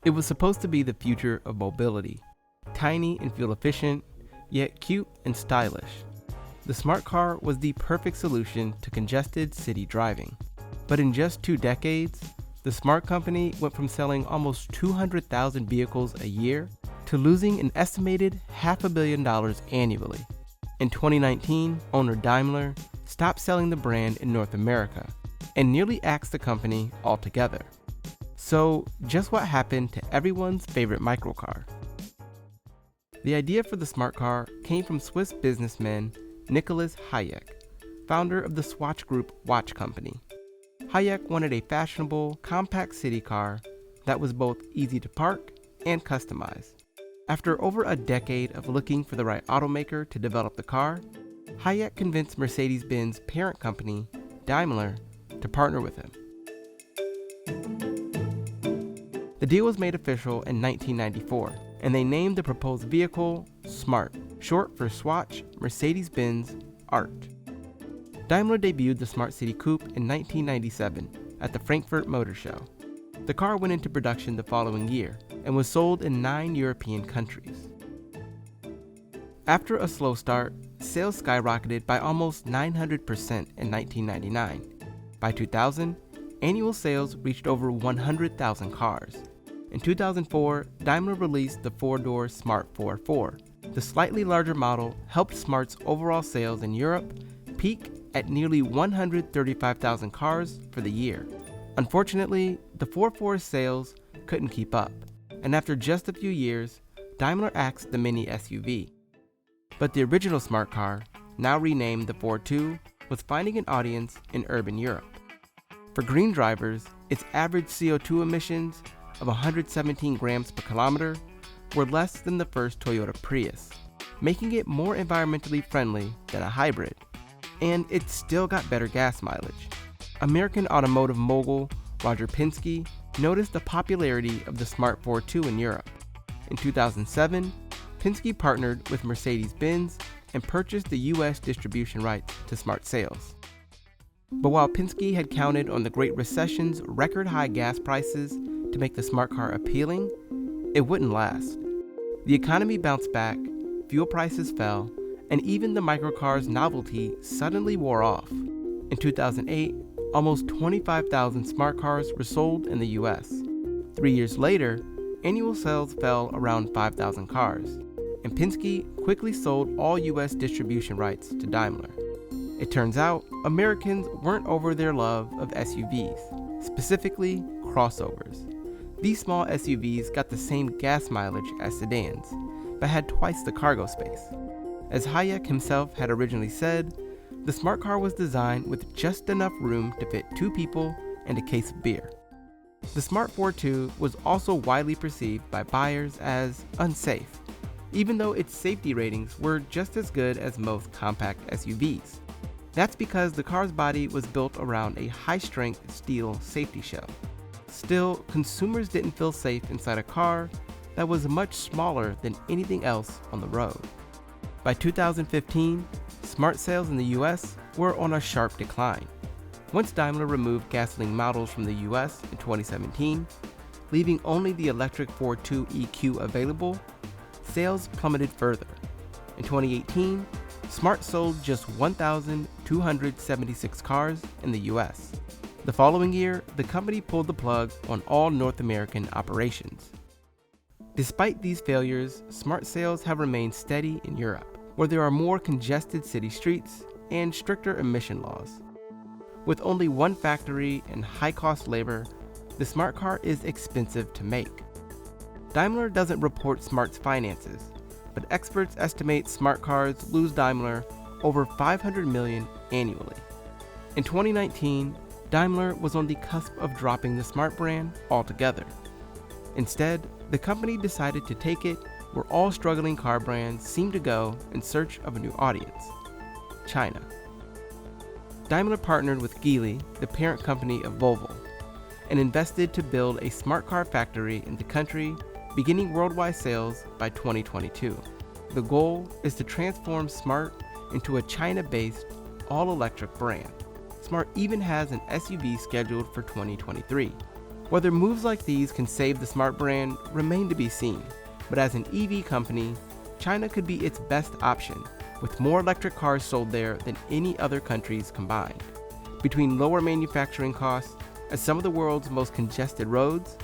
It was supposed to be the future of mobility, tiny and fuel efficient, yet cute and stylish. The smart car was the perfect solution to congested city driving. But in just 2 decades, the smart company went from selling almost 200,000 vehicles a year to losing an estimated $500 million annually. In 2019, owner Daimler stopped selling the brand in North America and nearly axed the company altogether. So, just what happened to everyone's favorite microcar? The idea for the smart car came from Swiss businessman Nicholas Hayek, founder of the Swatch Group watch company. Hayek wanted a fashionable, compact city car that was both easy to park and customize. After over a decade of looking for the right automaker to develop the car, Hayek convinced Mercedes-Benz parent company, Daimler, to partner with him. The deal was made official in 1994, and they named the proposed vehicle Smart, short for Swatch Mercedes-Benz Art. Daimler debuted the Smart City Coupe in 1997 at the Frankfurt Motor Show. The car went into production the following year and was sold in 9 European countries. After a slow start, sales skyrocketed by almost 900% in 1999. By 2000, annual sales reached over 100,000 cars. In 2004, Daimler released the 4-door Smart 4. The slightly larger model helped Smart's overall sales in Europe peak at nearly 135,000 cars for the year. Unfortunately, the 4's sales couldn't keep up, and after just a few years, Daimler axed the mini SUV. But the original smart car, now renamed the 4 was finding an audience in urban Europe. For green drivers, its average CO2 emissions of 117 grams per kilometer were less than the first Toyota Prius, making it more environmentally friendly than a hybrid. And it still got better gas mileage. American automotive mogul Roger Penske noticed the popularity of the Smart 4 in Europe. In 2007, Penske partnered with Mercedes-Benz and purchased the US distribution rights to Smart sales. But while Penske had counted on the Great Recession's record-high gas prices to make the smart car appealing, it wouldn't last. The economy bounced back, fuel prices fell, and even the microcar's novelty suddenly wore off. In 2008, almost 25,000 smart cars were sold in the US. 3 years later, annual sales fell around 5,000 cars, and Penske quickly sold all US distribution rights to Daimler. It turns out, Americans weren't over their love of SUVs, specifically crossovers. These small SUVs got the same gas mileage as sedans, but had twice the cargo space. As Hayek himself had originally said, the smart car was designed with just enough room to fit 2 people and a case of beer. The Smart 4 was also widely perceived by buyers as unsafe, even though its safety ratings were just as good as most compact SUVs. That's because the car's body was built around a high-strength steel safety shell. Still, consumers didn't feel safe inside a car that was much smaller than anything else on the road. By 2015, Smart sales in the US were on a sharp decline. Once Daimler removed gasoline models from the US in 2017, leaving only the electric 4 EQ available, sales plummeted further. In 2018, Smart sold just 1,276 cars in the US. The following year, the company pulled the plug on all North American operations. Despite these failures, Smart sales have remained steady in Europe, where there are more congested city streets and stricter emission laws. With only one factory and high-cost labor, the smart car is expensive to make. Daimler doesn't report Smart's finances, but experts estimate smart cars lose Daimler over $500 million annually. In 2019, Daimler was on the cusp of dropping the Smart brand altogether. Instead, the company decided to take it where all struggling car brands seem to go in search of a new audience: China. Daimler partnered with Geely, the parent company of Volvo, and invested to build a smart car factory in the country, beginning worldwide sales by 2022. The goal is to transform Smart into a China-based, all-electric brand. Smart even has an SUV scheduled for 2023. Whether moves like these can save the Smart brand remain to be seen, but as an EV company, China could be its best option, with more electric cars sold there than any other countries combined. Between lower manufacturing costs and some of the world's most congested roads,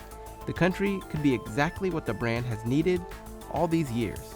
the country could be exactly what the brand has needed all these years.